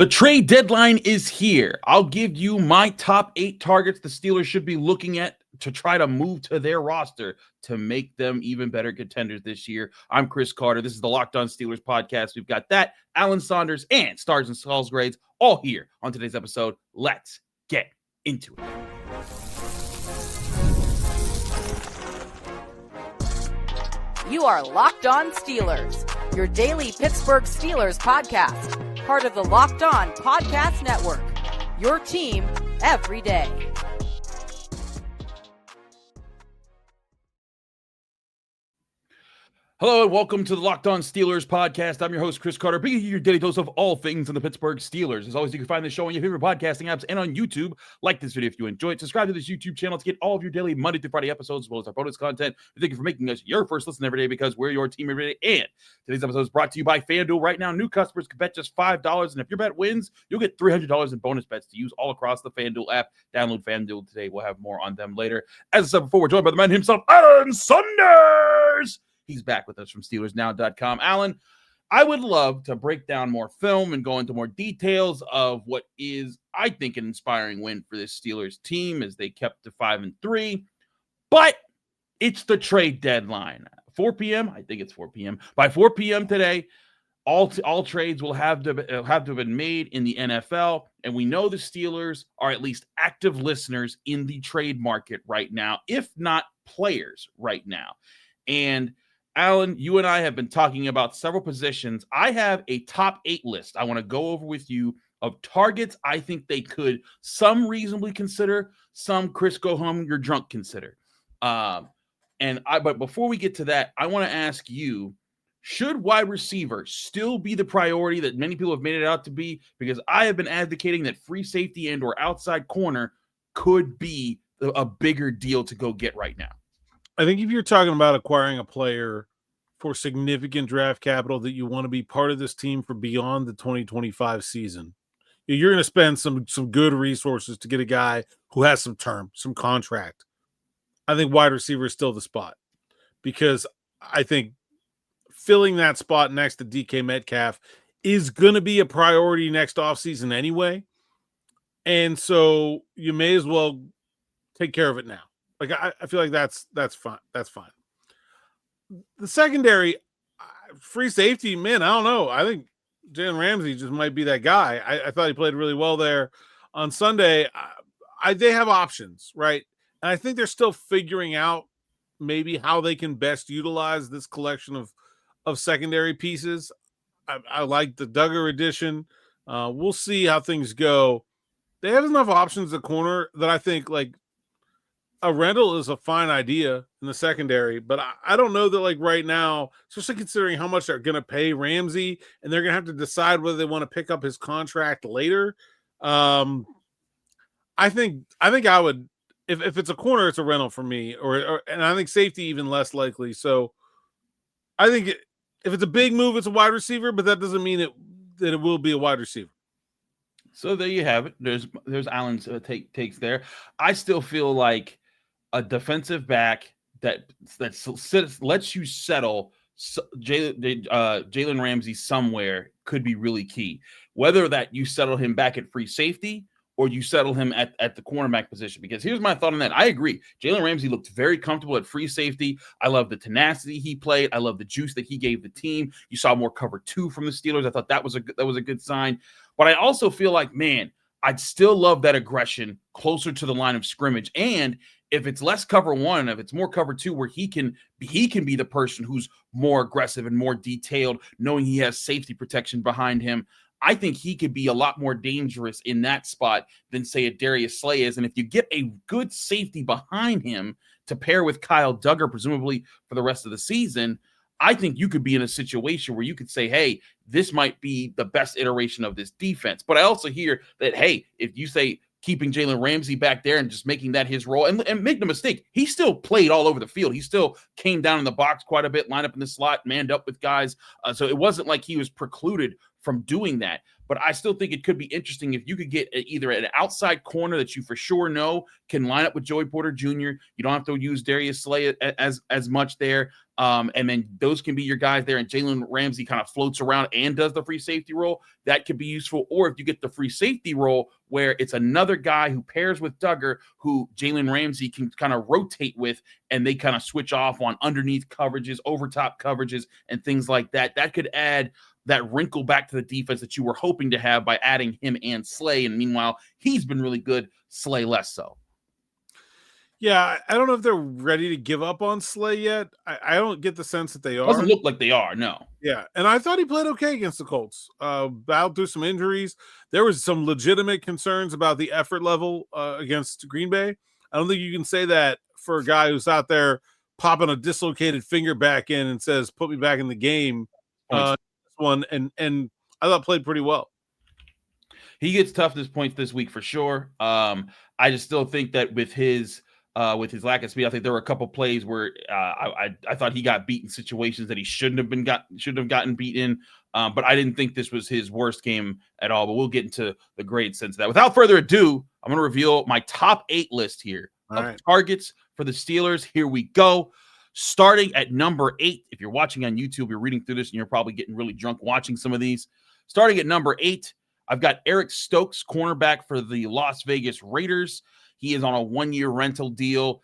The trade deadline is here. I'll give you my top 8 targets the Steelers should be looking at to try to move to their roster to make them even better contenders this year. I'm Chris Carter. This is the Locked On Steelers podcast. We've got that, Alan Saunders, and Stars and Skulls grades all here on today's episode. Let's get into it. You are Locked On Steelers, your daily Pittsburgh Steelers podcast. Part of the Locked On Podcast Network, your team every day. Hello and welcome to the Locked On Steelers podcast. I'm your host, Chris Carter, bringing you your daily dose of all things in the Pittsburgh Steelers. As always, you can find this show on your favorite podcasting apps and on YouTube. Like this video if you enjoyed. Subscribe to this YouTube channel to get all of your daily Monday through Friday episodes, as well as our bonus content. Thank you for making us your first listen every day because we're your team every day. And today's episode is brought to you by FanDuel. Right now, new customers can bet just $5, and if your bet wins, you'll get $300 in bonus bets to use all across the FanDuel app. Download FanDuel today. We'll have more on them later. As I said before, we're joined by the man himself, Aaron Saunders. He's back with us from SteelersNow.com. Alan, I would love to break down more film and go into more details of what is, I think, an inspiring win for this Steelers team as they kept to 5-3. But it's the trade deadline. 4 p.m. I think it's 4 p.m. By 4 p.m. today, all trades will have to have been made in the NFL. And we know the Steelers are at least active listeners in the trade market right now, if not players right now. And Alan, you and I have been talking about several positions. I have a top 8 list I want to go over with you of targets I think they could some reasonably consider, some Chris go home, you're drunk consider. But before we get to that, I want to ask you, should wide receiver still be the priority that many people have made it out to be? Because I have been advocating that free safety and or outside corner could be a bigger deal to go get right now. I think if you're talking about acquiring a player for significant draft capital that you want to be part of this team for beyond the 2025 season, you're going to spend some good resources to get a guy who has some term, some contract. I think wide receiver is still the spot because I think filling that spot next to DK Metcalf is going to be a priority next offseason anyway. And so you may as well take care of it now. Like, I feel like that's fine. That's fine. The secondary, free safety, man, I don't know. I think Jalen Ramsey just might be that guy. I thought he played really well there on Sunday. They have options, right? And I think they're still figuring out maybe how they can best utilize this collection of secondary pieces. I like the Duggar addition. We'll see how things go. They have enough options at corner that I think, like, a rental is a fine idea in the secondary, but I don't know that, like, right now, especially considering how much they're going to pay Ramsey, and they're going to have to decide whether they want to pick up his contract later. I think I would, if it's a corner, it's a rental for me, and I think safety even less likely. So I think if it's a big move, it's a wide receiver, but that doesn't mean that it will be a wide receiver. So there you have it. There's Alan's takes there. I still feel like a defensive back that lets you settle Jalen Ramsey somewhere could be really key. Whether that you settle him back at free safety or you settle him at the cornerback position. Because here's my thought on that. I agree. Jalen Ramsey looked very comfortable at free safety. I love the tenacity he played. I love the juice that he gave the team. You saw more cover 2 from the Steelers. I thought that was a good sign. But I also feel like, man, I'd still love that aggression closer to the line of scrimmage. And if it's less cover 1, if it's more cover 2, where he can be the person who's more aggressive and more detailed, knowing he has safety protection behind him, I think he could be a lot more dangerous in that spot than, say, a Darius Slay is. And if you get a good safety behind him to pair with Kyle Duggar, presumably for the rest of the season, I think you could be in a situation where you could say, hey, this might be the best iteration of this defense. But I also hear that, hey, if you say keeping Jalen Ramsey back there and just making that his role, and make no mistake, he still played all over the field. He still came down in the box quite a bit, lined up in the slot, manned up with guys. So it wasn't like he was precluded from doing that. But I still think it could be interesting if you could get either an outside corner that you for sure know can line up with Joey Porter Jr. You don't have to use Darius Slay as much there. And then those can be your guys there. And Jalen Ramsey kind of floats around and does the free safety role. That could be useful. Or if you get the free safety role where it's another guy who pairs with Duggar, who Jalen Ramsey can kind of rotate with, and they kind of switch off on underneath coverages, over top coverages, and things like that. That could add that wrinkle back to the defense that you were hoping to have by adding him and Slay. And meanwhile, he's been really good. Slay less so. Yeah, I don't know if they're ready to give up on Slay yet. I don't get the sense that they are. Doesn't look like they are, no. Yeah, and I thought he played okay against the Colts. Battled through some injuries. There was some legitimate concerns about the effort level against Green Bay. I don't think you can say that for a guy who's out there popping a dislocated finger back in and says, "Put me back in the game." One and I thought played pretty well. He gets toughness points this week for sure. I just still think that with his lack of speed, I think there were a couple plays where I thought he got beat in situations that he shouldn't have gotten beat in. But I didn't think this was his worst game at all. But we'll get into the grade sense of that. Without further ado, I'm going to reveal my top 8 list here of targets for the Steelers. Here we go. Starting at number 8, if you're watching on YouTube, you're reading through this and you're probably getting really drunk watching some of these. Starting at number 8, I've got Eric Stokes, cornerback for the Las Vegas Raiders. He is on a 1-year rental deal,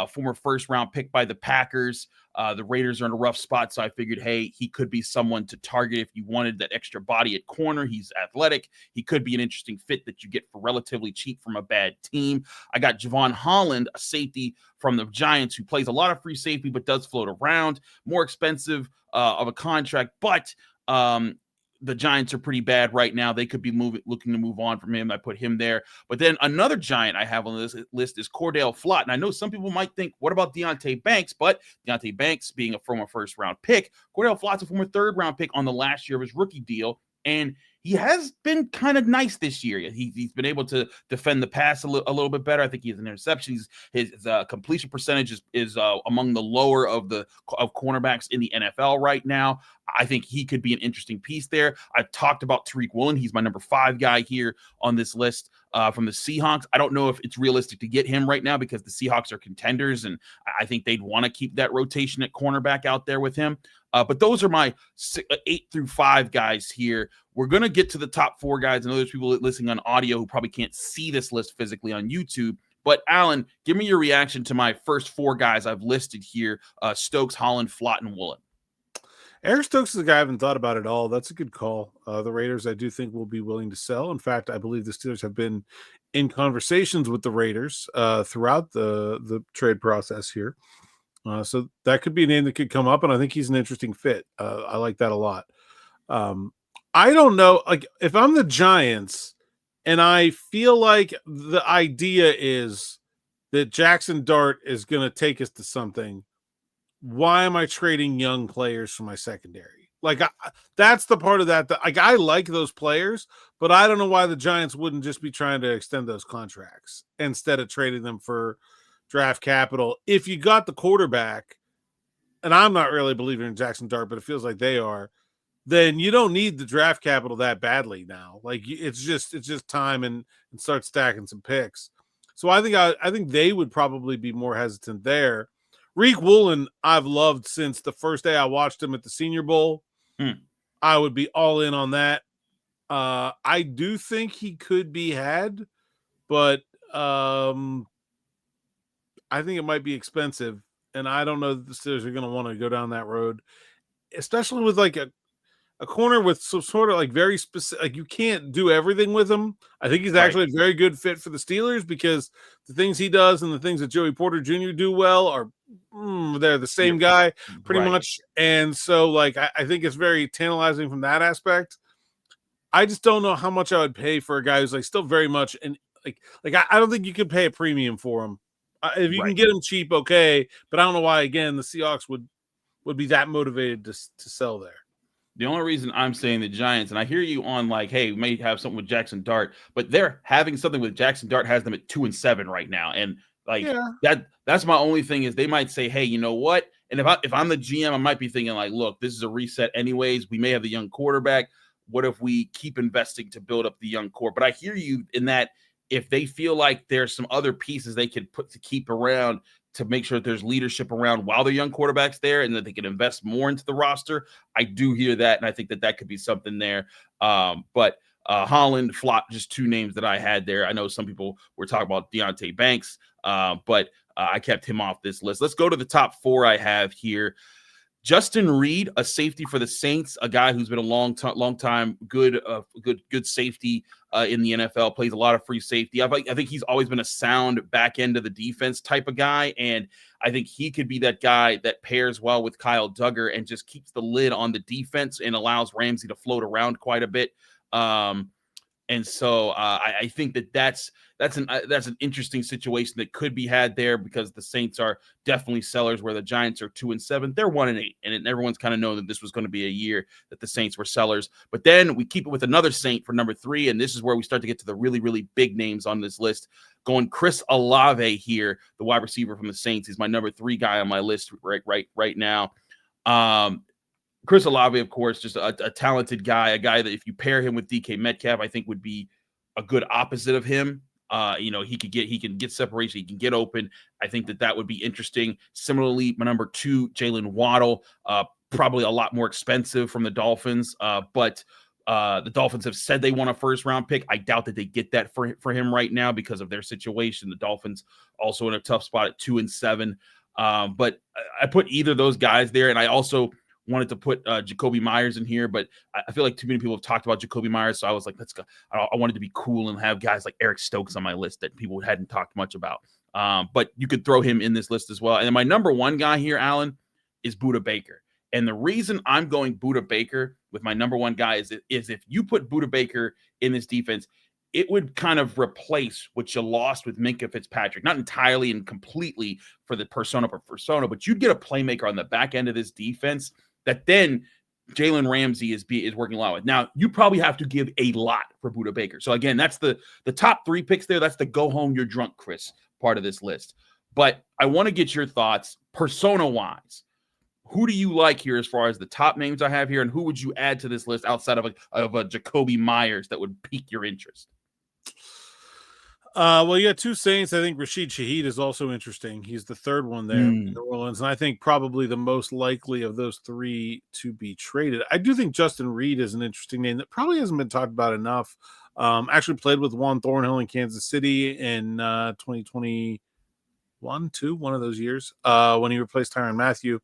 former first-round pick by the Packers. The Raiders are in a rough spot, so I figured, hey, he could be someone to target if you wanted that extra body at corner. He's athletic. He could be an interesting fit that you get for relatively cheap from a bad team. I got Javon Holland, a safety from the Giants who plays a lot of free safety but does float around. More expensive of a contract, but the Giants are pretty bad right now. They could be looking to move on from him. I put him there. But then another Giant I have on this list is Cordell Flott. And I know some people might think, what about Deonte Banks? But Deonte Banks being a former first-round pick, Cordell Flott's a former third-round pick on the last year of his rookie deal. And he has been kind of nice this year. He's been able to defend the pass a little bit better. I think he has an interception. His completion percentage is among the lower of cornerbacks in the NFL right now. I think he could be an interesting piece there. I've talked about Riq Woolen. He's my number 5 guy here on this list from the Seahawks. I don't know if it's realistic to get him right now because the Seahawks are contenders, and I think they'd want to keep that rotation at cornerback out there with him. But those are my 8 through 5 guys here. We're going to get to the top 4 guys. I know there's people listening on audio who probably can't see this list physically on YouTube. But, Alan, give me your reaction to my first 4 guys I've listed here, Stokes, Holland, Flott, and Woolen. Eric Stokes is a guy I haven't thought about at all. That's a good call. The Raiders, I do think, will be willing to sell. In fact, I believe the Steelers have been in conversations with the Raiders throughout the trade process here. So that could be a name that could come up, and I think he's an interesting fit. I like that a lot. I don't know, like if I'm the Giants and I feel like the idea is that Jackson Dart is going to take us to something, why am I trading young players for my secondary? Like that's the part of that like I like those players, but I don't know why the Giants wouldn't just be trying to extend those contracts instead of trading them for draft capital. If you got the quarterback, and I'm not really believing in Jackson Dart, but it feels like they are, then you don't need the draft capital that badly now. Like it's just time and start stacking some picks. So I think they would probably be more hesitant there. Riq Woolen, I've loved since the first day I watched him at the Senior Bowl. I would be all in on that. I do think he could be had, but I think it might be expensive, and I don't know that the Steelers are going to want to go down that road, especially with like a corner with some sort of like very specific, like you can't do everything with him. I think he's actually a very good fit for the Steelers because the things he does and the things that Joey Porter Jr. do well are they're the same guy pretty much. And so like, I think it's very tantalizing from that aspect. I just don't know how much I would pay for a guy who's like still very much. And like I don't think you could pay a premium for him. If you can get him cheap, okay. But I don't know why, again, the Seahawks would be that motivated to sell there. The only reason I'm saying the Giants, and I hear you on like, hey, we may have something with Jackson Dart, but they're having something with Jackson Dart has them at 2-7 right now. And like that's my only thing is they might say, hey, you know what? And if I'm the GM, I might be thinking like, look, this is a reset anyways. We may have the young quarterback. what if we keep investing to build up the young core? But I hear you in that if they feel like there's some other pieces they could put to keep around to make sure that there's leadership around while the young quarterback's there and that they can invest more into the roster, I do hear that, and I think that that could be something there. But Holland, Flott, just two names that I had there. I know some people were talking about Deonte Banks, but I kept him off this list. Let's go to the top four I have here. Justin Reed, a safety for the Saints, a guy who's been a long time good safety in the NFL, plays a lot of free safety. I think he's always been a sound back end of the defense type of guy, and I think he could be that guy that pairs well with Kyle Duggar and just keeps the lid on the defense and allows Ramsey to float around quite a bit. And so I think that's an interesting situation that could be had there because the Saints are definitely sellers where the Giants are 2-7. They're 1-8, and everyone's kind of known that this was going to be a year that the Saints were sellers. But then we keep it with another Saint for number 3, and this is where we start to get to the really, really big names on this list. Going Chris Olave here, the wide receiver from the Saints. He's my number 3 guy on my list right now. Chris Olave, of course, just a talented guy, a guy that if you pair him with DK Metcalf, I think would be a good opposite of him. He can get separation, he can get open. I think that would be interesting. Similarly, my number 2, Jaylen Waddle, probably a lot more expensive from the Dolphins, but the Dolphins have said they want a first-round pick. I doubt that they get that for him right now because of their situation. The Dolphins also in a tough spot at 2-7. But I put either of those guys there, and I also wanted to put Jacoby Myers in here, but I feel like too many people have talked about Jacoby Myers, so I was like, let's go. I wanted to be cool and have guys like Eric Stokes on my list that people hadn't talked much about. But you could throw him in this list as well. And then my number 1 guy here, Alan, is Budda Baker. And the reason I'm going Budda Baker with my number 1 guy is if you put Budda Baker in this defense, it would kind of replace what you lost with Minkah Fitzpatrick. Not entirely and completely for the persona, but you'd get a playmaker on the back end of this defense that then Jalen Ramsey is working a lot with. Now, you probably have to give a lot for Budda Baker. So, again, that's the top 3 picks there. That's the go home, you're drunk, Chris, part of this list. But I want to get your thoughts persona-wise. Who do you like here as far as the top names I have here, and who would you add to this list outside of a Jacoby Myers that would pique your interest? Well, you got 2 Saints. I think Rashid Shaheed is also interesting. He's the 3rd one there in New Orleans, and I think probably the most likely of those 3 to be traded. I do think Justin Reed is an interesting name that probably hasn't been talked about enough. Actually played with Juan Thornhill in Kansas City in 2021, one of those years when he replaced Tyrann Mathieu.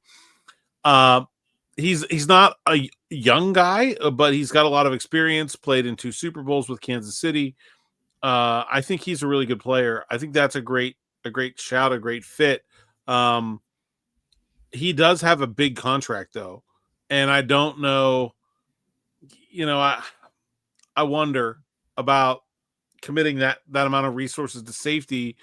He's not a young guy, but he's got a lot of experience, played in 2 Super Bowls with Kansas City. I think he's a really good player. I think that's a great shout, a great fit. He does have a big contract though. And I don't know, I wonder about committing that amount of resources to safety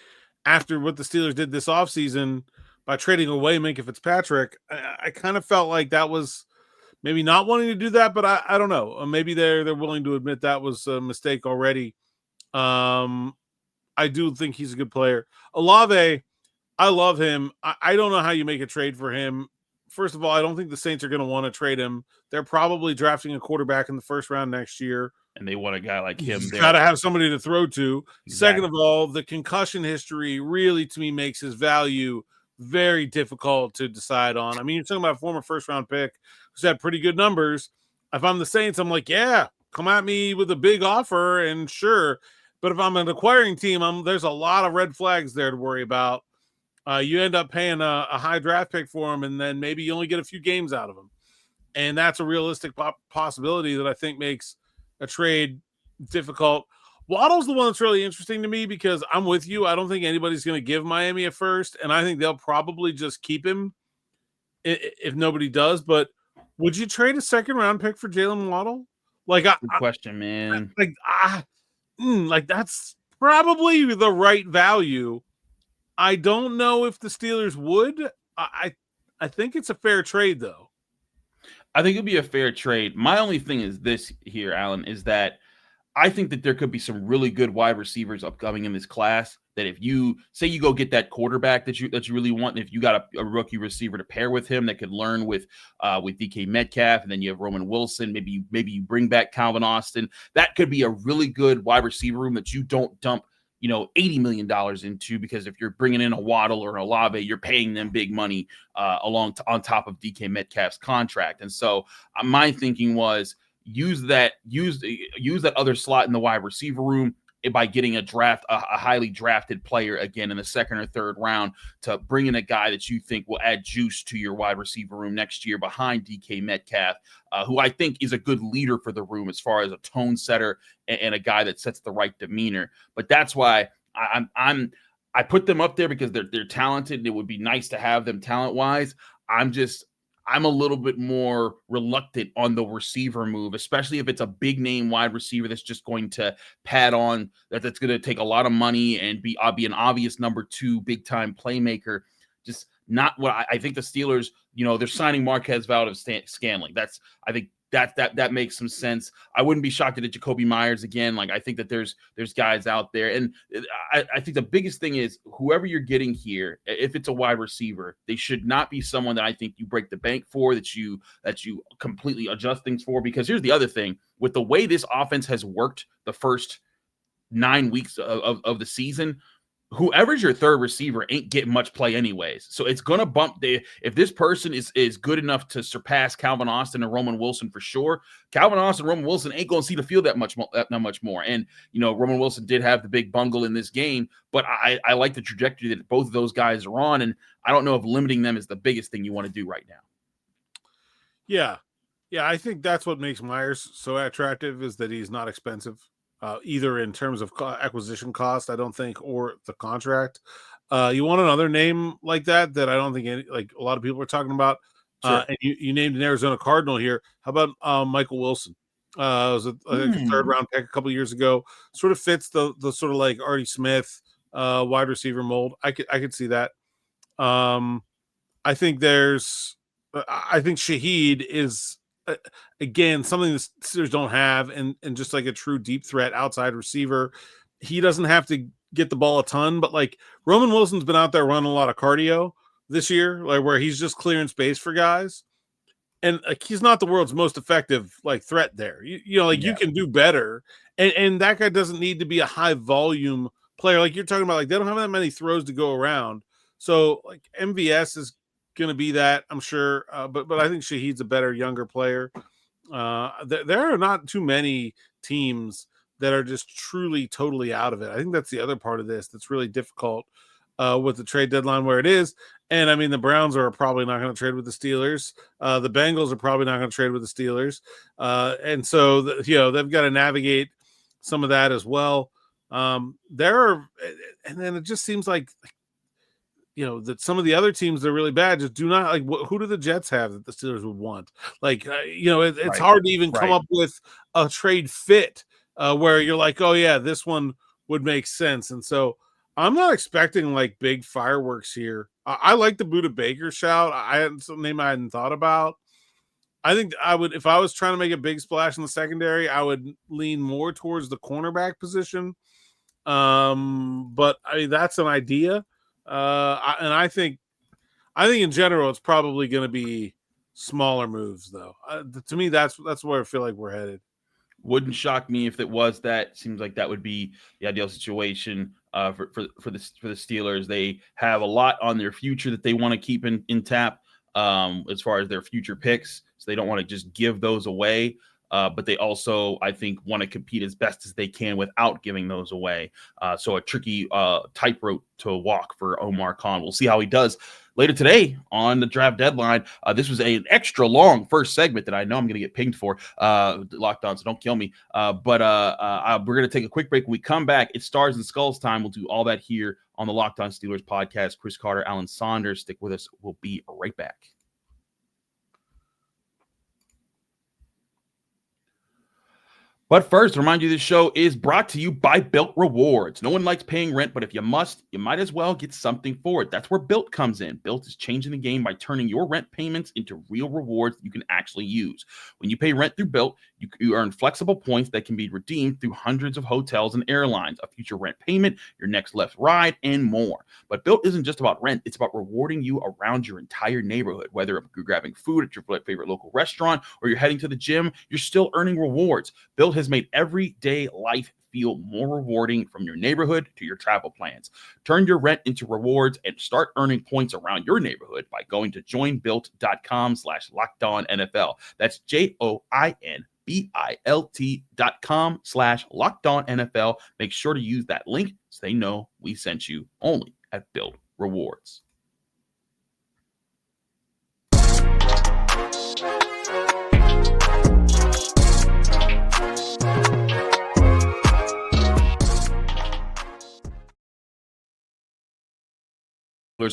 after what the Steelers did this offseason by trading away Minkah Fitzpatrick. I kind of felt like that was maybe not wanting to do that, but I don't know. Maybe they're willing to admit that was a mistake already. I do think he's a good player. Olave, I love him. I don't know how you make a trade for him. First of all, I don't think the Saints are going to want to trade him. They're probably drafting a quarterback in the 1st round next year. And they want a guy like him. He's got to have somebody to throw to. Exactly. Second of all, the concussion history really, to me, makes his value very difficult to decide on. I mean, you're talking about a former 1st-round pick who's had pretty good numbers. If I'm the Saints, I'm like, yeah, come at me with a big offer, and sure. But if I'm an acquiring team, there's a lot of red flags there to worry about. You end up paying a high draft pick for him, and then maybe you only get a few games out of him. And that's a realistic possibility that I think makes a trade difficult. Waddle's the one that's really interesting to me because I'm with you. I don't think anybody's going to give Miami a 1st, and I think they'll probably just keep him if nobody does. But would you trade a 2nd-round pick for Jaylen Waddle? Good question, man. That's probably the right value. I don't know if the Steelers would. I think it's a fair trade, though. I think it'd be a fair trade. My only thing is this here, Alan, is that I think that there could be some really good wide receivers upcoming in this class that if you say you go get that quarterback that you really want, and if you got a rookie receiver to pair with him that could learn with DK Metcalf, and then you have Roman Wilson, maybe you bring back Calvin Austin, that could be a really good wide receiver room that you don't dump $80 million into, because if you're bringing in a Waddle or an Olave, you're paying them big money on top of DK Metcalf's contract. And so my thinking was use that other slot in the wide receiver room by getting a highly drafted player again in the second or third round to bring in a guy that you think will add juice to your wide receiver room next year behind DK Metcalf, who I think is a good leader for the room as far as a tone setter and a guy that sets the right demeanor. But that's why I put them up there, because they're talented and it would be nice to have them talent wise. I'm a little bit more reluctant on the receiver move, especially if it's a big name wide receiver that's just going to pad on, that's going to take a lot of money and be an obvious number 2 big time playmaker. Just not what I think the Steelers, they're signing Marquez Valdes-Scantling. I think that makes some sense. I wouldn't be shocked at Jacoby Myers again. Like, I think that there's guys out there. And I think the biggest thing is whoever you're getting here, if it's a wide receiver, they should not be someone that I think you break the bank for, that you completely adjust things for. Because here's the other thing, with the way this offense has worked the first 9 weeks of the season, whoever's your third receiver ain't getting much play anyways. So it's going to bump if this person is good enough to surpass Calvin Austin and Roman Wilson for sure, Calvin Austin and Roman Wilson ain't going to see the field that much more. And, Roman Wilson did have the big bungle in this game, but I like the trajectory that both of those guys are on. And I don't know if limiting them is the biggest thing you want to do right now. Yeah. Yeah. I think that's what makes Myers so attractive, is that he's not expensive. Either in terms of acquisition cost, I don't think, or the contract. You want another name like that I don't think a lot of people are talking about. Sure. And you named an Arizona Cardinal here. How about Michael Wilson? It was a third round pick a couple of years ago. Sort of fits the sort of like Artie Smith wide receiver mold. I could see that. I think Shaheed is, again, something the Steelers don't have, and just like a true deep threat outside receiver. He doesn't have to get the ball a ton, but like Roman Wilson's been out there running a lot of cardio this year, like where he's just clearing space for guys, and like he's not the world's most effective like threat there. You can do better, and that guy doesn't need to be a high volume player like you're talking about. Like, they don't have that many throws to go around, so like MVS is going to be that, I'm sure, but I think Shaheed's a better younger player. There are not too many teams that are just truly totally out of it. I think that's the other part of this that's really difficult with the trade deadline where it is. And I mean, the Browns are probably not going to trade with the Steelers. The Bengals are probably not going to trade with the Steelers. And so they've got to navigate some of that as well. And then it just seems like that some of the other teams that are really bad just do not, like, who do the Jets have that the Steelers would want? Like, it's hard to even come up with a trade fit where you're like, oh yeah, this one would make sense. And so I'm not expecting like big fireworks here. I like the Budda Baker shout. Some name I hadn't thought about. I think I would, if I was trying to make a big splash in the secondary, I would lean more towards the cornerback position. But that's an idea. And I think in general, it's probably going to be smaller moves, though. To me, that's where I feel like we're headed. Wouldn't shock me if it was that. Seems like that would be the ideal situation for the Steelers. They have a lot on their future that they want to keep in tap as far as their future picks, so they don't want to just give those away. But they also, I think, want to compete as best as they can without giving those away. So a tricky tightrope to walk for Omar Khan. We'll see how he does later today on the draft deadline. This was an extra long first segment that I know I'm going to get pinged for. Locked on, so don't kill me. But we're going to take a quick break. When we come back, it's Stars and Skulls time. We'll do all that here on the Locked On Steelers podcast. Chris Carter, Alan Saunders. Stick with us. We'll be right back. But first, remind you this show is brought to you by Built Rewards. No one likes paying rent, but if you must, you might as well get something for it. That's where Built comes in. Built is changing the game by turning your rent payments into real rewards you can actually use. When you pay rent through Built, you earn flexible points that can be redeemed through hundreds of hotels and airlines, a future rent payment, your next left ride, and more. But Built isn't just about rent. It's about rewarding you around your entire neighborhood. Whether you're grabbing food at your favorite local restaurant or you're heading to the gym, you're still earning rewards. Built has made everyday life feel more rewarding, from your neighborhood to your travel plans. Turn your rent into rewards and start earning points around your neighborhood by going to joinbuilt.com/LockedOnNFL. That's JOINBILT.com/LockedOnNFL. Make sure to use that link so they know we sent you, only at Built Rewards.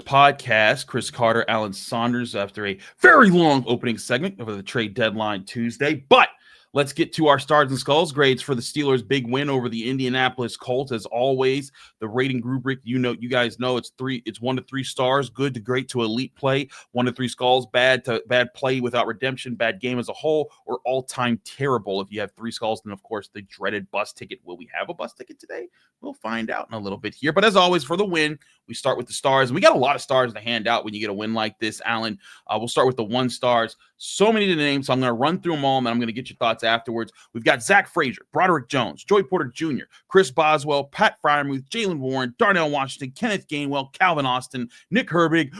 Podcast, Chris Carter, Alan Saunders, after a very long opening segment over the trade deadline Tuesday. But let's get to our stars and skulls grades for the Steelers' big win over the Indianapolis Colts. As always, the rating rubric, you guys know it's 1 to 3 stars, good to great to elite play, 1 to 3 skulls, bad to bad play without redemption, bad game as a whole, or all-time terrible. If you have 3 skulls, then of course the dreaded bus ticket. Will we have a bus ticket today? We'll find out in a little bit here. But as always, for the win, we start with the stars. And we got a lot of stars to hand out when you get a win like this, Alan. We'll start with the 1 stars. So many to name, so I'm going to run through them all, and then I'm going to get your thoughts afterwards. We've got Zach Frazier, Broderick Jones, Joey Porter Jr., Chris Boswell, Pat Fryermuth, Jalen Warren, Darnell Washington, Kenneth Gainwell, Calvin Austin, Nick Herbig,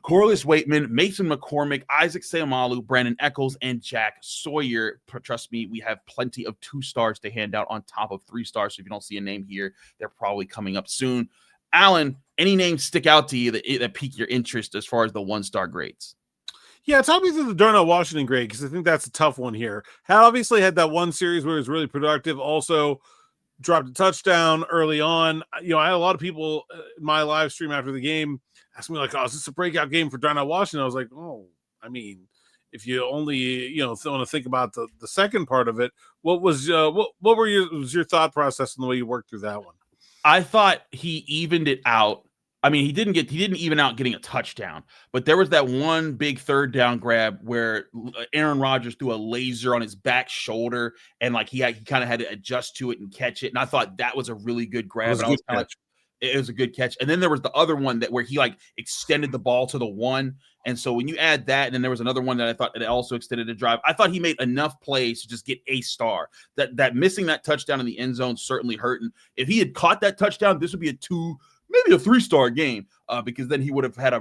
Corliss Waitman, Mason McCormick, Isaac Seumalo, Brandon Eccles, and Jack Sawyer. Trust me, we have plenty of 2 stars to hand out on top of 3 stars. So if you don't see a name here, they're probably coming up soon. Alan, any names stick out to you that pique your interest as far as the 1-star grades? Yeah, talk me through the Darnell Washington grade, because I think that's a tough one here. Obviously had that one series where he was really productive. Also dropped a touchdown early on. I had a lot of people in my live stream after the game asking me, like, oh, is this a breakout game for Darnell Washington? I was like, oh, I mean, if you only, want to think about the second part of it, what was your thought process in the way you worked through that one? I thought he evened it out. I mean, he didn't even out getting a touchdown, but there was that one big 3rd down grab where Aaron Rodgers threw a laser on his back shoulder, and like he kind of had to adjust to it and catch it. And I thought that was a really good grab. It was a good catch. And then there was the other one where he like extended the ball to the 1. And so when you add that, and then there was another one that I thought that also extended the drive. I thought he made enough plays to just get a star. That missing that touchdown in the end zone certainly hurt. And if he had caught that touchdown, this would be a 2, maybe a 3-star game, because then he would have had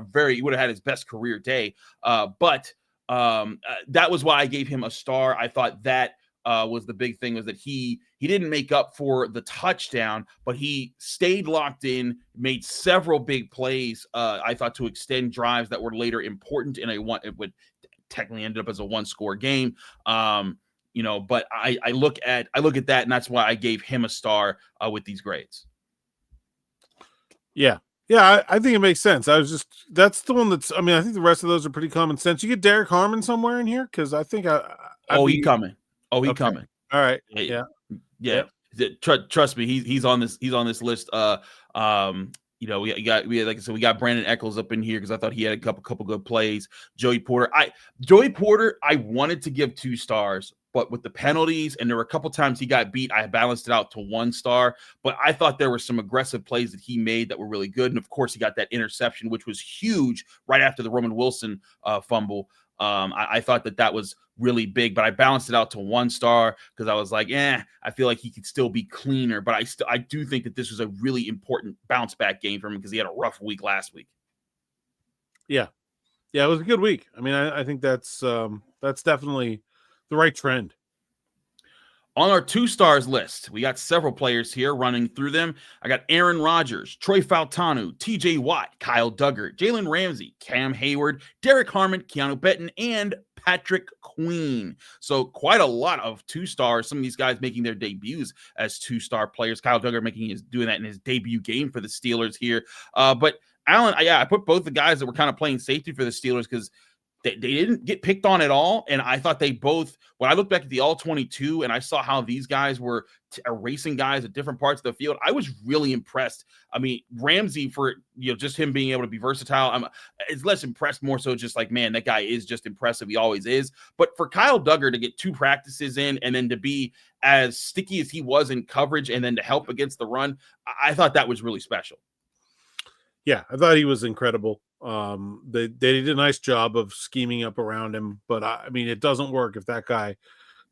his best career day. But that was why I gave him a star. I thought that was the big thing, was that he didn't make up for the touchdown, but he stayed locked in, made several big plays, I thought, to extend drives that were later important in it would technically ended up as a 1-score game. But I look at that, and that's why I gave him a star with these grades. Yeah, I think it makes sense. That's the one that's, I think the rest of those are pretty common sense. You get Derek Harmon somewhere in here? Because I think he coming. He coming. All right. Yeah. Trust me, he's on this list. We got Brandon Eccles up in here because I thought he had a couple good plays. Joey Porter, I wanted to give 2 stars, but with the penalties, and there were a couple times he got beat, I balanced it out to 1 star. But I thought there were some aggressive plays that he made that were really good. And of course, he got that interception, which was huge right after the Roman Wilson fumble. I thought that was really big, but I balanced it out to 1 star because I was like, I feel like he could still be cleaner. But I do think that this was a really important bounce back game for him because he had a rough week last week. Yeah, it was a good week. I think that's definitely the right trend. On our 2 stars list, we got several players here, running through them. I got Aaron Rodgers, Troy Fautanu, TJ Watt, Kyle Duggar, Jalen Ramsey, Cam Hayward, Derek Harmon, Keanu Benton, and Patrick Queen. So quite a lot of 2 stars. Some of these guys making their debuts as 2-star players. Kyle Duggar doing that in his debut game for the Steelers here. But Alan, I put both the guys that were kind of playing safety for the Steelers because they didn't get picked on at all. And I thought they both, when I look back at the all-22 and I saw how these guys were erasing guys at different parts of the field, I was really impressed. I mean, Ramsey, for just him being able to be versatile, it's less impressed, more so just like, man, that guy is just impressive. He always is. But for Kyle Duggar to get 2 practices in and then to be as sticky as he was in coverage and then to help against the run, I thought that was really special. Yeah, I thought he was incredible. They did a nice job of scheming up around him, but I mean, it doesn't work if that guy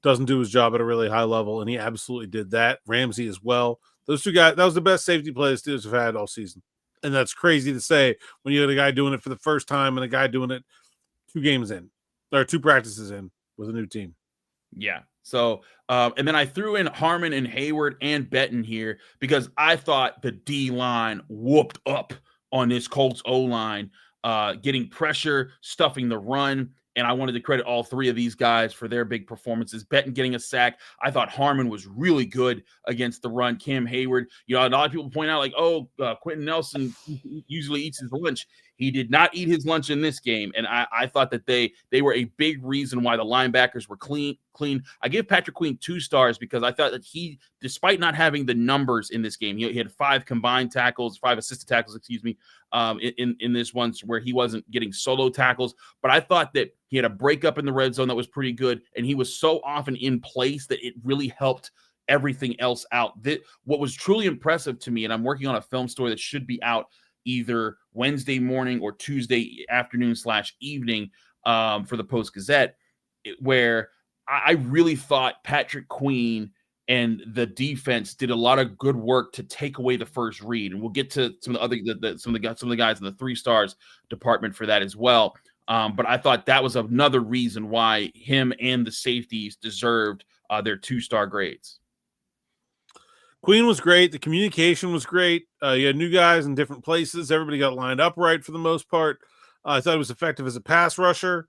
doesn't do his job at a really high level, and he absolutely did that. Ramsey as well. Those 2 guys, that was the best safety play the Steelers have had all season. And that's crazy to say when you had a guy doing it for the first time and a guy doing it 2 games in, or 2 practices in with a new team. Yeah. So, and then I threw in Harmon and Hayward and Benton here because I thought the D-line whooped up on this Colts O-line, getting pressure, stuffing the run, and I wanted to credit all 3 of these guys for their big performances. Benton getting a sack. I thought Harmon was really good against the run. Cam Hayward, a lot of people point out like, Quentin Nelson usually eats his lunch. He did not eat his lunch in this game, and I thought that they were a big reason why the linebackers were clean. I give Patrick Queen 2 stars because I thought that he, despite not having the numbers in this game, he had 5 combined tackles, 5 assisted tackles, in this one where he wasn't getting solo tackles. But I thought that he had a breakup in the red zone that was pretty good, and he was so often in place that it really helped everything else out. What was truly impressive to me, and I'm working on a film story that should be out either Wednesday morning or Tuesday afternoon/evening for the Post-Gazette, where I really thought Patrick Queen and the defense did a lot of good work to take away the first read. And we'll get to some of the other some of the guys in the 3 stars department for that as well. But I thought that was another reason why him and the safeties deserved their 2-star grades. Queen was great. The communication was great. You had new guys in different places. Everybody got lined up right for the most part. I thought he was effective as a pass rusher.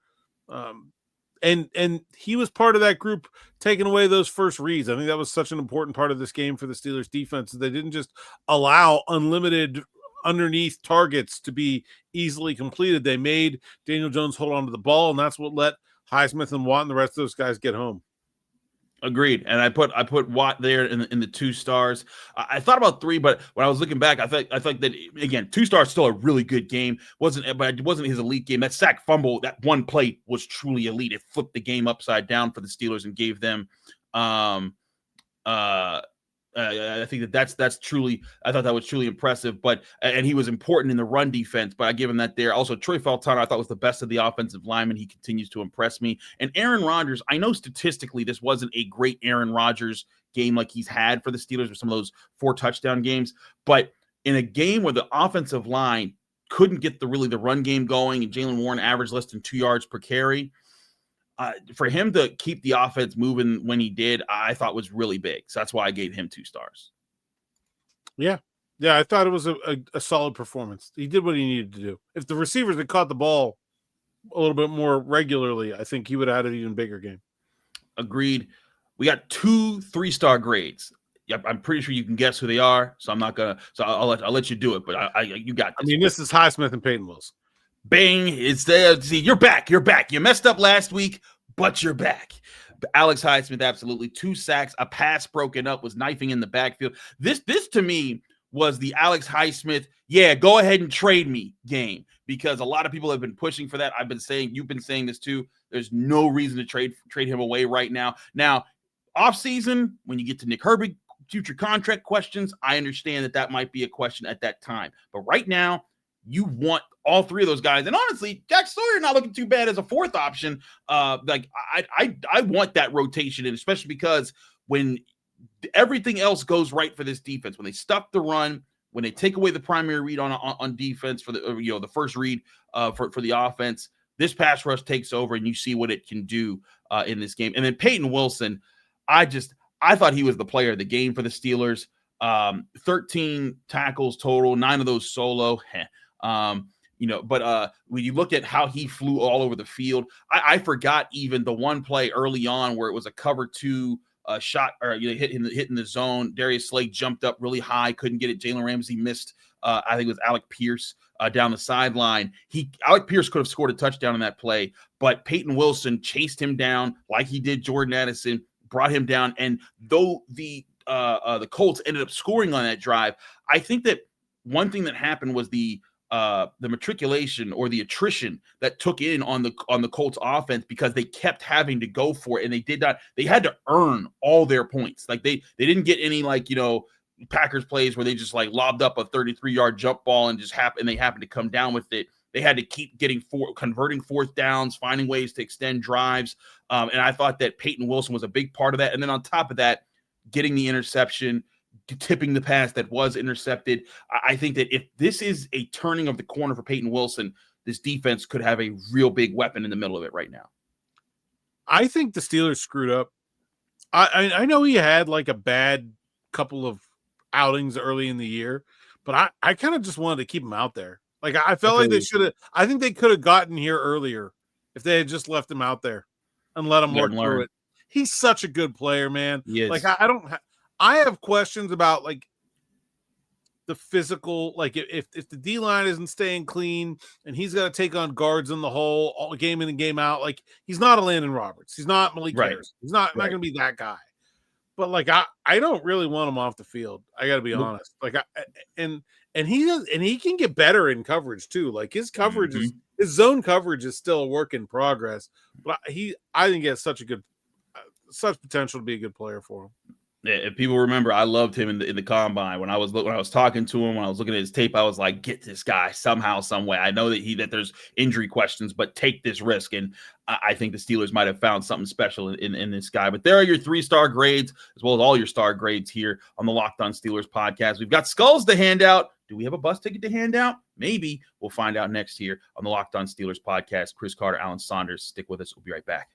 And he was part of that group taking away those first reads. I think that was such an important part of this game for the Steelers defense. They didn't just allow unlimited underneath targets to be easily completed. They made Daniel Jones hold on to the ball, and that's what let Highsmith and Watt and the rest of those guys get home. Agreed. And I put Watt there in the 2 stars. I thought about 3, but when I was looking back, I thought that again, 2 stars still a really good game. But it wasn't his elite game. That sack fumble, that one play was truly elite. It flipped the game upside down for the Steelers and gave them I think that's truly, I thought that was truly impressive, and he was important in the run defense, but I give him that there. Also, Troy Fautano, I thought was the best of the offensive linemen. He continues to impress me. And Aaron Rodgers, I know statistically this wasn't a great Aaron Rodgers game like he's had for the Steelers with some of those 4 touchdown games, but in a game where the offensive line couldn't get the run game going and Jaylen Warren averaged less than 2 yards per carry, for him to keep the offense moving when he did, I thought was really big. So that's why I gave him 2 stars. Yeah, I thought it was a solid performance. He did what he needed to do. If the receivers had caught the ball a little bit more regularly, I think he would have had an even bigger game. Agreed. We got 2 3-star grades. Yep, I'm pretty sure you can guess who they are, so I'm not gonna. So I'll let you do it. But you got this. I mean, this is Highsmith and Payton Wilson. Bang! It's there. See, you're back. You're back. You messed up last week, but you're back. Alex Highsmith, absolutely 2 sacks, a pass broken up, was knifing in the backfield. This to me was the Alex Highsmith, yeah, go ahead and trade me game, because a lot of people have been pushing for that. I've been saying, you've been saying this too. There's no reason to trade him away right now. Now, off season, when you get to Nick Herbig future contract questions, I understand that might be a question at that time. But right now, you want all 3 of those guys. And honestly, Jack Sawyer not looking too bad as a 4th option. I want that rotation, and especially because when everything else goes right for this defense, when they stop the run, when they take away the primary read on defense for the first read for the offense, this pass rush takes over, and you see what it can do in this game. And then Payton Wilson, I thought he was the player of the game for the Steelers. 13 tackles total, 9 of those solo. But when you look at how he flew all over the field, I forgot even the one play early on where it was a cover 2 shot or hitting the zone. Darius Slay jumped up really high, couldn't get it. Jalen Ramsey missed. I think it was Alec Pierce down the sideline. Alec Pierce could have scored a touchdown in that play, but Payton Wilson chased him down like he did Jordan Addison, brought him down. And though the Colts ended up scoring on that drive, I think that one thing that happened was the matriculation or the attrition that took in on the Colts offense, because they kept having to go for it, and they had to earn all their points. Like they didn't get any Packers plays where they just lobbed up a 33-yard jump ball and they happened to come down with it. They had to keep converting fourth downs, finding ways to extend drives. And I thought that Payton Wilson was a big part of that. And then on top of that, getting the interception, tipping the pass that was intercepted. I think that if this is a turning of the corner for Payton Wilson, this defense could have a real big weapon in the middle of it right now. I think the Steelers screwed up. I know he had a bad couple of outings early in the year, but I kind of just wanted to keep him out there. I felt like they should have. I think they could have gotten here earlier if they had just left him out there and let him work through it. He's such a good player, man. Yes. I have questions about the physical, if the D line isn't staying clean and he's got to take on guards in the hole all game in and game out. He's not a Landon Roberts. He's not Malik Harris. He's not going to be that guy. But I don't really want him off the field. I got to be honest. And he can get better in coverage too. His coverage his zone coverage is still a work in progress. But I think he has such potential to be a good player for him. If people remember, I loved him in the combine. When I was talking to him, when I was looking at his tape, I was like, get this guy somehow, some way. I know that there's injury questions, but take this risk. And I think the Steelers might have found something special in this guy. But there are your 3-star grades, as well as all your star grades here on the Locked On Steelers podcast. We've got skulls to hand out. Do we have a bus ticket to hand out? Maybe. We'll find out next here on the Locked On Steelers podcast. Chris Carter, Alan Saunders. Stick with us. We'll be right back.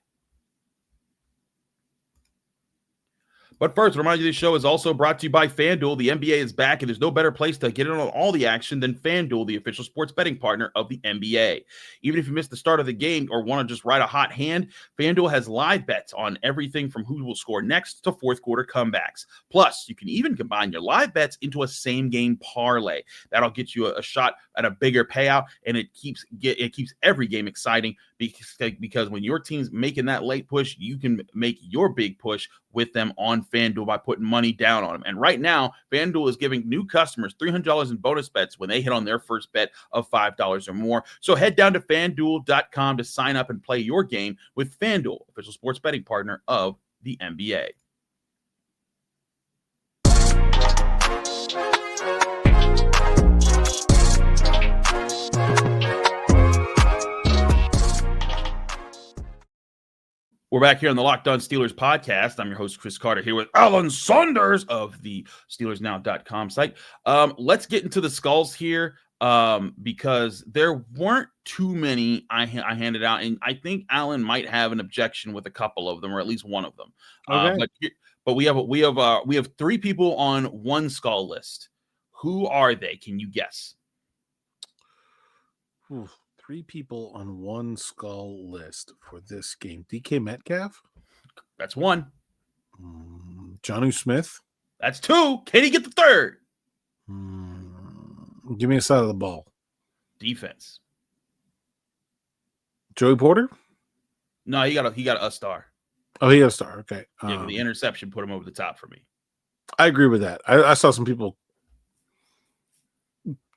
But first, remind you, this show is also brought to you by FanDuel. The NBA is back, and there's no better place to get in on all the action than FanDuel, the official sports betting partner of the NBA. Even if you missed the start of the game or want to just ride a hot hand, FanDuel has live bets on everything from who will score next to fourth quarter comebacks. Plus, you can even combine your live bets into a same-game parlay. That'll get you a shot at a bigger payout, and it keeps every game exciting because when your team's making that late push, you can make your big push with them on FanDuel by putting money down on them. And right now, FanDuel is giving new customers $300 in bonus bets when they hit on their first bet of $5 or more. So head down to FanDuel.com to sign up and play your game with FanDuel, official sports betting partner of the NBA. We're back here on the Locked On Steelers podcast. I'm your host, Chris Carter, here with Alan Saunders of the SteelersNow.com site. Let's get into the skulls here because there weren't too many I handed out, and I think Alan might have an objection with a couple of them, or at least one of them. Okay. But we have 3 people on one skull list. Who are they? Can you guess? 3 people on one skull list for this game. DK Metcalf? That's 1. Jonnu Smith? That's 2. Can he get the 3rd? Give me a side of the ball. Defense. Joey Porter? No, he got a star. Oh, he got a star. Okay. Yeah, the interception put him over the top for me. I agree with that. I saw some people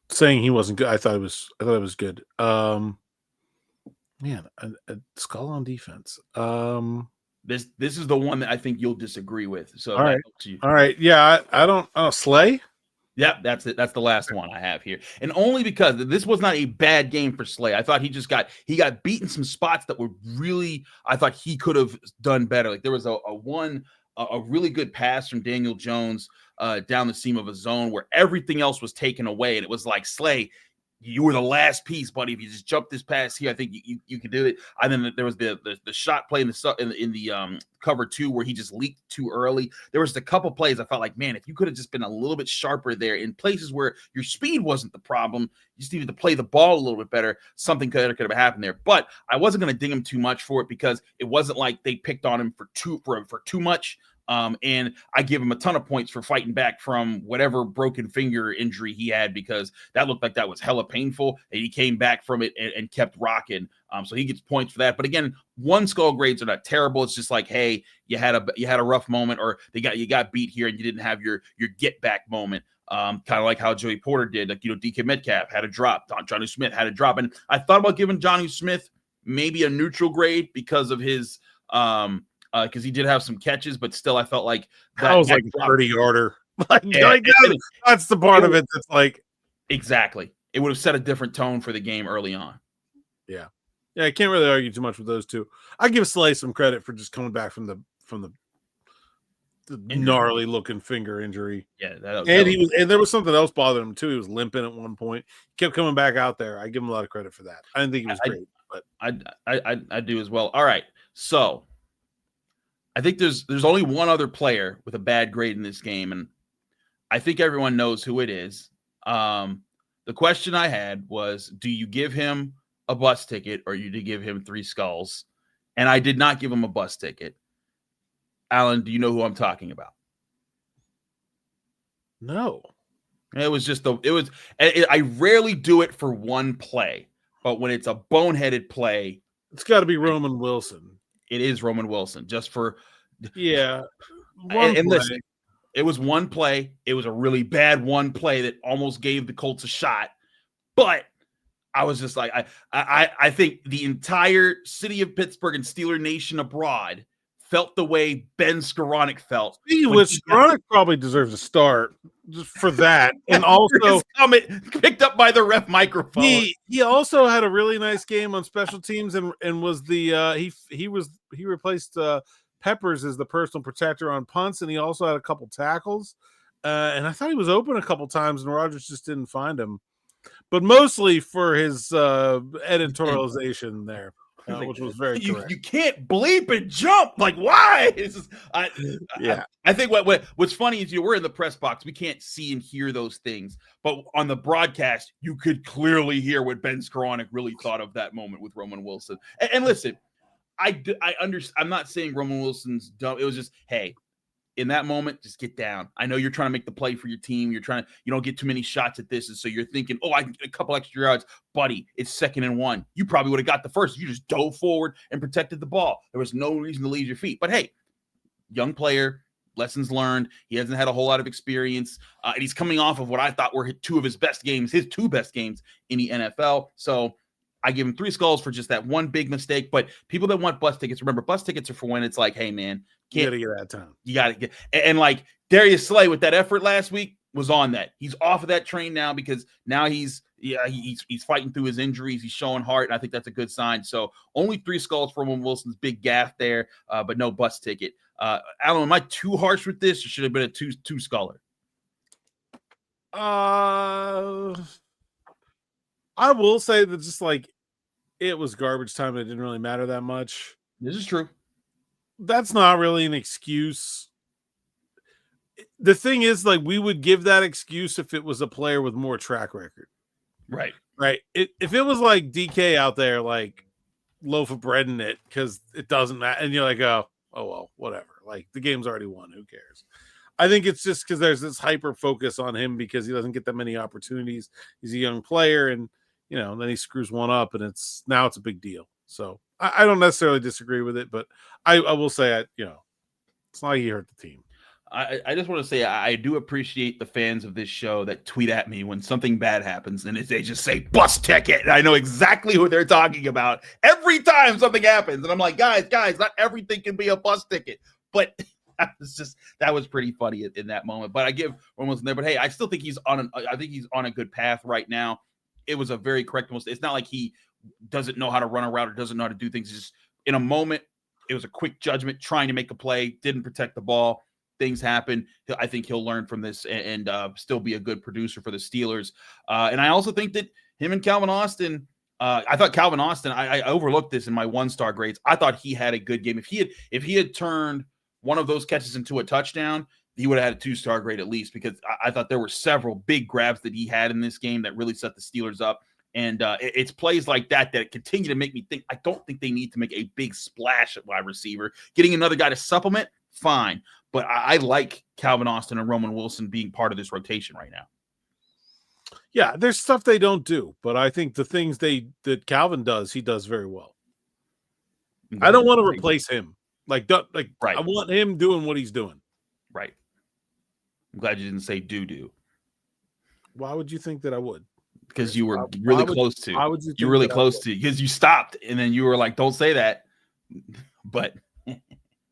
saying he wasn't good. I thought it was good. Man, a skull on defense. This is the one that I think you'll disagree with. So all right. Yeah, I don't. Slay. Yep, that's it. That's the last one I have here, and only because this was not a bad game for Slay. I thought he got beaten some spots that were really. I thought he could have done better. Like there was a really good pass from Daniel Jones down the seam of a zone where everything else was taken away, and it was like, Slay, you were the last piece, buddy. If you just jump this pass here, I think you can do it. And then there was the shot play in the cover 2 where he just leaked too early. There was a couple plays I felt like, man, if you could have just been a little bit sharper there in places where your speed wasn't the problem, you just needed to play the ball a little bit better, something could have happened there. But I wasn't going to ding him too much for it because it wasn't like they picked on him for too much. And I give him a ton of points for fighting back from whatever broken finger injury he had, because that looked like that was hella painful, and he came back from it and kept rocking. So he gets points for that. But again, one skull grades are not terrible. It's just like, hey, you had a rough moment, or you got beat here and you didn't have your get back moment. Kind of like how Joey Porter did. Like, DK Metcalf had a drop. Johnny Smith had a drop. And I thought about giving Johnny Smith maybe a neutral grade because of his because he did have some catches, but still I felt like that was like a 30-yarder. That's the part of it that's like, exactly. It would have set a different tone for the game early on. Yeah. Yeah, I can't really argue too much with those two. I give Slay some credit for just coming back from the gnarly looking finger injury. Yeah, and there was something else bothering him too. He was limping at one point. He kept coming back out there. I give him a lot of credit for that. I didn't think he was great, but I do as well. All right, so I think there's only one other player with a bad grade in this game, and I think everyone knows who it is. The question I had was, do you give him a bus ticket or you give him 3 skulls? And I did not give him a bus ticket. Alan, do you know who I'm talking about? No. It was just I rarely do it for one play, but when it's a boneheaded play, it's got to be Roman Wilson. It is Roman Wilson, just for and listen, it was one play. It was a really bad one play that almost gave the Colts a shot, but I was just like, I think the entire city of Pittsburgh and Steeler Nation abroad felt the way Ben Skoranek felt. Skoranek probably deserves a start just for that, and also picked up by the ref microphone. He also had a really nice game on special teams, and was the he replaced Peppers as the personal protector on punts, and he also had a couple tackles. And I thought he was open a couple times, and Rodgers just didn't find him. But mostly for his editorialization there, which was very correct. You can't bleep and jump. Like, why? I think what's funny is we're in the press box. We can't see and hear those things. But on the broadcast, you could clearly hear what Ben Skoranek really thought of that moment with Roman Wilson. And listen, I understand. I'm not saying Roman Wilson's dumb. It was just, hey, in that moment, just get down. I know you're trying to make the play for your team. You don't get too many shots at this. And so you're thinking, I can get a couple extra yards. Buddy, it's 2nd and 1. You probably would have got the first. You just dove forward and protected the ball. There was no reason to leave your feet. But hey, young player, lessons learned. He hasn't had a whole lot of experience. And he's coming off of what I thought were 2 of his best games, his 2 best games in the NFL. So I give him 3 skulls for just that one big mistake. But people that want bus tickets, remember, bus tickets are for when it's like, hey, man, you got to get that time. You got to get, and like Darius Slay with that effort last week was on that. He's off of that train now because now he's fighting through his injuries. He's showing heart, and I think that's a good sign. So only 3 skulls for Roman Wilson's big gaff there, but no bus ticket. Alan, am I too harsh with this, or should have been a two sculler? I will say that just like it was garbage time. It didn't really matter that much. This is true. That's not really an excuse. The thing is, like, we would give that excuse if it was a player with more track record. Right. If it was like DK out there, like loaf of bread in it, because it doesn't matter. And you're like, oh, well, whatever. Like, the game's already won. Who cares? I think it's just because there's this hyper focus on him because he doesn't get that many opportunities. He's a young player, and then he screws one up, and it's a big deal. So I don't necessarily disagree with it, but I will say, it's not like he hurt the team. I just want to say I do appreciate the fans of this show that tweet at me when something bad happens, and they just say bus ticket. And I know exactly who they're talking about every time something happens, and I'm like, guys, not everything can be a bus ticket, but. That was pretty funny in that moment. But I give Roman there. But hey, I still think he's on a good path right now. It was a very correct mistake. It's not like he doesn't know how to run a route or doesn't know how to do things. It's just in a moment, it was a quick judgment, trying to make a play, didn't protect the ball. Things happen. I think he'll learn from this and still be a good producer for the Steelers. And I also think that him and Calvin Austin. I thought Calvin Austin. I overlooked this in my 1-star grades. I thought he had a good game. If he had turned one of those catches into a touchdown, he would have had a 2-star grade at least, because I thought there were several big grabs that he had in this game that really set the Steelers up. And it's plays like that continue to make me think, I don't think they need to make a big splash at wide receiver. Getting another guy to supplement, fine. But I like Calvin Austin and Roman Wilson being part of this rotation right now. Yeah, there's stuff they don't do, but I think the things that Calvin does, he does very well. I don't want to replace him. Right. I want him doing what he's doing. Right. I'm glad you didn't say do. Why would you think that I would? Because you were really close to. Why would you? You're really close to, because you stopped and then you were like, "Don't say that." But,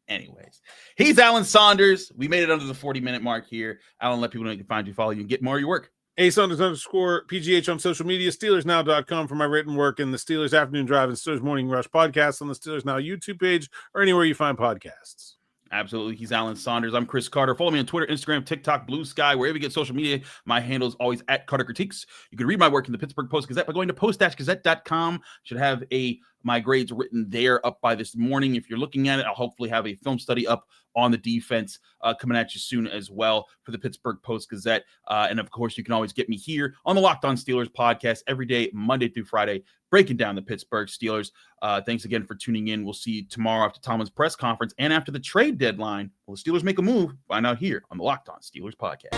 anyways, he's Alan Saunders. We made it under the 40-minute mark here. Alan, let people know you can find you, follow you, and get more of your work. _PGH on social media, SteelersNow.com for my written work, in the Steelers Afternoon Drive and Steelers Morning Rush podcast on the Steelers Now YouTube page or anywhere you find podcasts. Absolutely. He's Alan Saunders. I'm Chris Carter. Follow me on Twitter, Instagram, TikTok, Blue Sky, wherever you get social media. My handle is always at Carter Critiques. You can read my work in the Pittsburgh Post-Gazette by going to post-gazette.com. Should have my grades written there up by this morning. If you're looking at it, I'll hopefully have a film study up on the defense coming at you soon as well for the Pittsburgh Post-Gazette. And, of course, you can always get me here on the Locked On Steelers podcast every day, Monday through Friday, breaking down the Pittsburgh Steelers. Thanks again for tuning in. We'll see you tomorrow after Tomlin's press conference and after the trade deadline. Will the Steelers make a move? Find out here on the Locked On Steelers podcast.